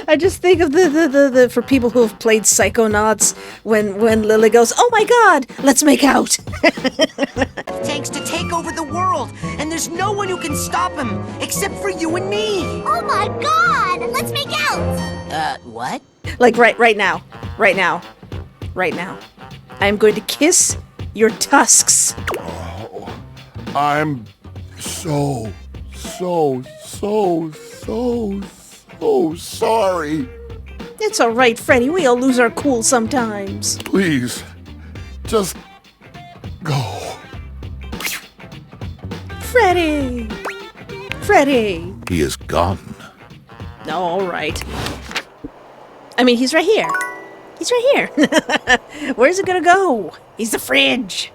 I just think of the for people who have played Psychonauts when Lily goes, "Oh my God, let's make out." Tanks to take over the world, and there's no one who can stop him except for you and me. Oh my God, let's make out. What? Like right now. I'm going to kiss your tusks. Oh, I'm so sorry. It's all right, Freddy. We all lose our cool sometimes. Please, just go. Freddy. He is gone. All right. I mean, he's right here. Where's it gonna go? He's the fridge.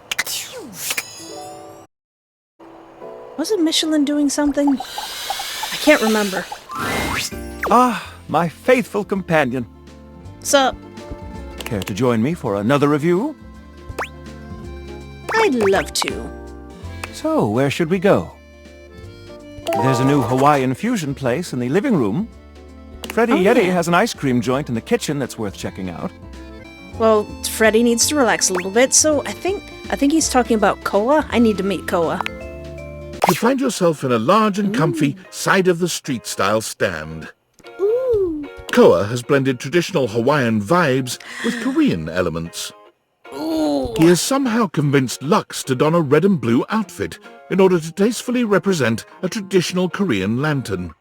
Wasn't Michelin doing something? I can't remember. Ah, my faithful companion. Sup? Care to join me for another review? I'd love to. So, where should we go? There's a new Hawaiian fusion place in the living room. Freddie Yeti has an ice cream joint in the kitchen that's worth checking out. Well, Freddy needs to relax a little bit, so I think he's talking about Koa. I need to meet Koa. You find yourself in a large and comfy side-of-the-street-style stand. Ooh. Koa has blended traditional Hawaiian vibes with Korean elements. Ooh. He has somehow convinced Lux to don a red and blue outfit in order to tastefully represent a traditional Korean lantern.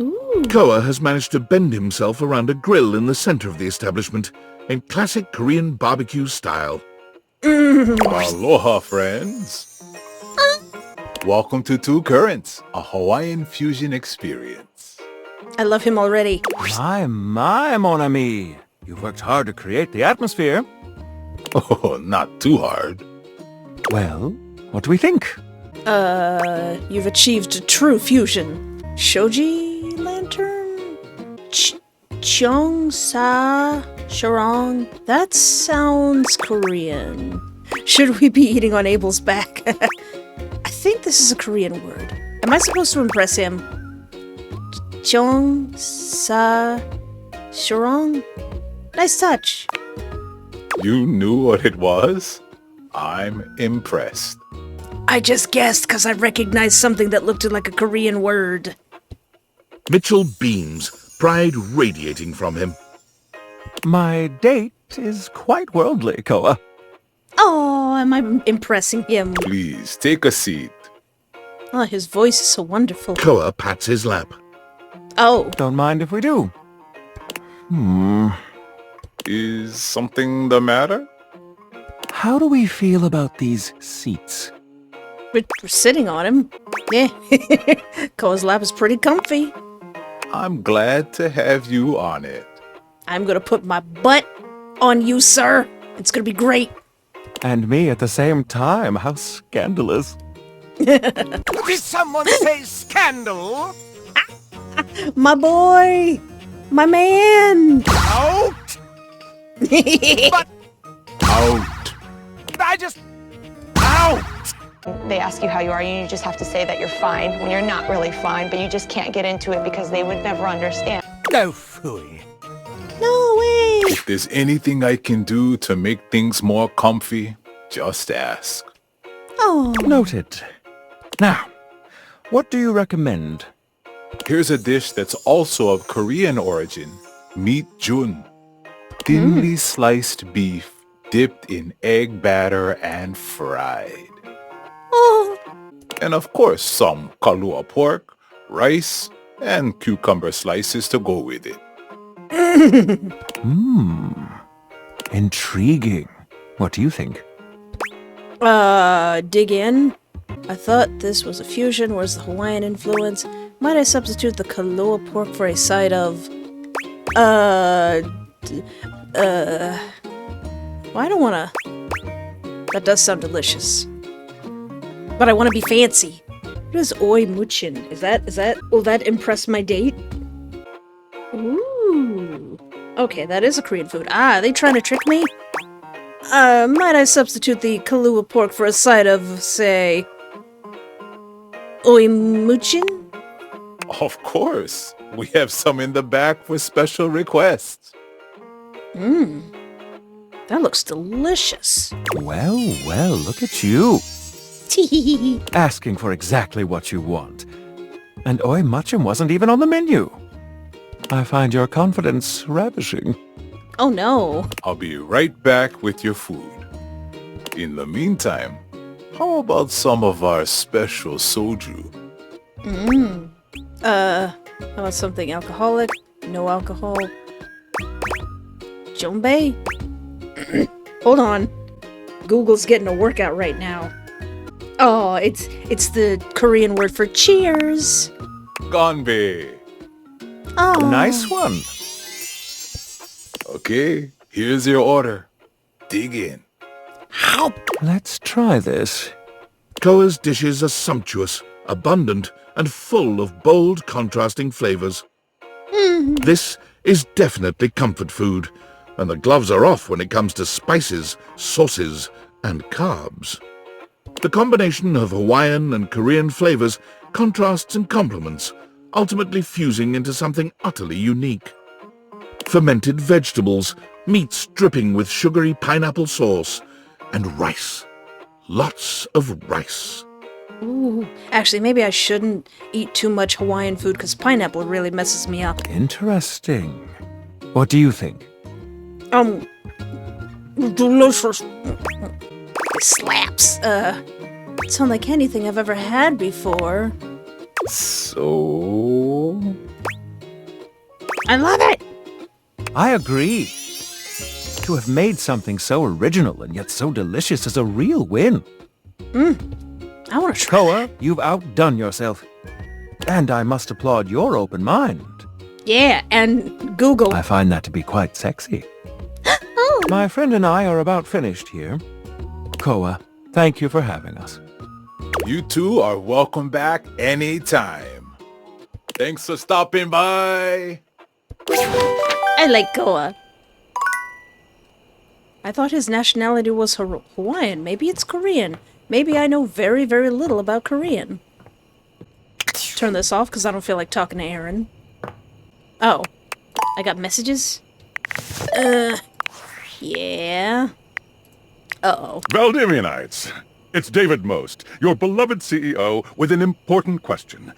Ooh. Koa has managed to bend himself around a grill in the center of the establishment in classic Korean barbecue style. Aloha, friends. Welcome to Two Currents, a Hawaiian fusion experience. I love him already. My, mon ami. You've worked hard to create the atmosphere. Oh, not too hard. Well, what do we think? You've achieved a true fusion. Shoji lantern? Cheong sa sharong? That sounds Korean. Should we be eating on Abel's back? I think this is a Korean word. Am I supposed to impress him? Chong Sa Shurong. Nice touch. You knew what it was? I'm impressed. I just guessed because I recognized something that looked like a Korean word. Mitchell beams, pride radiating from him. My date is quite worldly, Koa. Oh, am I impressing him? Please, take a seat. Oh, his voice is so wonderful. Koa pats his lap. Oh. Don't mind if we do. Is something the matter? How do we feel about these seats? We're sitting on him. Yeah. Koa's lap is pretty comfy. I'm glad to have you on it. I'm gonna put my butt on you, sir. It's gonna be great. And me at the same time. How scandalous. Did someone say scandal? My boy! My man! Out! But... Out! I just... Out! They ask you how you are, and you just have to say that you're fine when you're not really fine, but you just can't get into it because they would never understand. No phooey. No way! If there's anything I can do to make things more comfy, just ask. Oh. Noted. Now, what do you recommend? Here's a dish that's also of Korean origin. Meat jun. Thinly sliced beef dipped in egg batter and fried. Oh. And of course, some kalua pork, rice, and cucumber slices to go with it. Intriguing. What do you think? Dig in. I thought this was a fusion, whereas the Hawaiian influence. Might I substitute the kalua pork for a side of... Well, I don't wanna... That does sound delicious. But I wanna be fancy. What is oi muchin? Is that... Will that impress my date? Ooh. Okay, that is a Korean food. Ah, are they trying to trick me? Might I substitute the kalua pork for a side of, say... oi muchin? Of course. We have some in the back for special requests. That looks delicious. Well, look at you. Asking for exactly what you want. And oi muchum wasn't even on the menu. I find your confidence ravishing. Oh no. I'll be right back with your food. In the meantime, how about some of our special soju? How about something alcoholic? No alcohol? Jonbei? Hold on. Google's getting a workout right now. Oh, it's the Korean word for cheers. Ganbei. Oh. Nice one. Okay, here's your order. Dig in. Let's try this. Koa's dishes are sumptuous, abundant, and full of bold, contrasting flavors. This is definitely comfort food, and the gloves are off when it comes to spices, sauces, and carbs. The combination of Hawaiian and Korean flavors contrasts and complements, ultimately fusing into something utterly unique. Fermented vegetables, meats dripping with sugary pineapple sauce, and rice. Lots of rice. Ooh. Actually, maybe I shouldn't eat too much Hawaiian food because pineapple really messes me up. Interesting. What do you think? Delicious. It slaps. It sounds like anything I've ever had before. So... I love it! I agree. To have made something so original and yet so delicious is a real win. I want to try. Koa, you've outdone yourself. And I must applaud your open mind. Yeah, and Google. I find that to be quite sexy. Oh. My friend and I are about finished here. Koa, thank you for having us. You two are welcome back anytime. Thanks for stopping by. I like Koa. I thought his nationality was Hawaiian. Maybe it's Korean. Maybe I know very, very little about Korean. Turn this off because I don't feel like talking to Aaron. Oh. I got messages? Yeah. Uh-oh. Valdivianites, it's David Most, your beloved CEO, with an important question.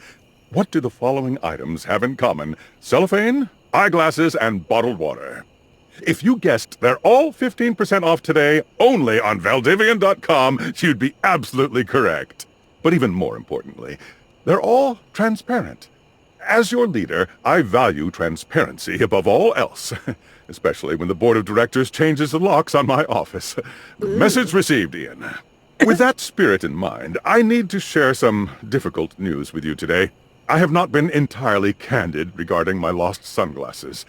What do the following items have in common? Cellophane, eyeglasses, and bottled water. If you guessed they're all 15% off today only on Valdivian.com, you'd be absolutely correct. But even more importantly, they're all transparent. As your leader, I value transparency above all else, especially when the board of directors changes the locks on my office. Message received, Ian. With that spirit in mind, I need to share some difficult news with you today. I have not been entirely candid regarding my lost sunglasses.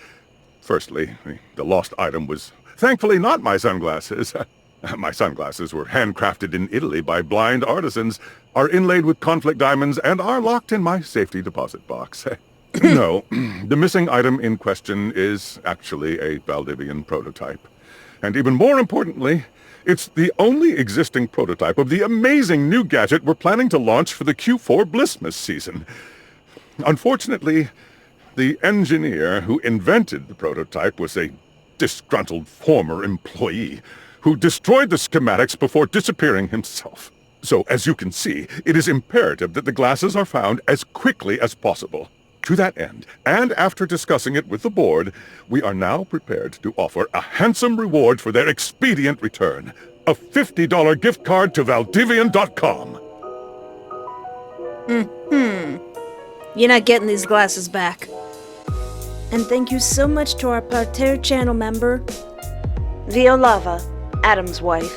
Firstly, the lost item was thankfully not my sunglasses. My sunglasses were handcrafted in Italy by blind artisans, are inlaid with conflict diamonds, and are locked in my safety deposit box. No, the missing item in question is actually a Valdivian prototype. And even more importantly, it's the only existing prototype of the amazing new gadget we're planning to launch for the Q4 Blissmas season. Unfortunately, the engineer who invented the prototype was a disgruntled former employee who destroyed the schematics before disappearing himself. So, as you can see, it is imperative that the glasses are found as quickly as possible. To that end, and after discussing it with the board, we are now prepared to offer a handsome reward for their expedient return. A $50 gift card to Valdivian.com. You're not getting these glasses back. And thank you so much to our Parterre channel member, Violava, Adam's wife.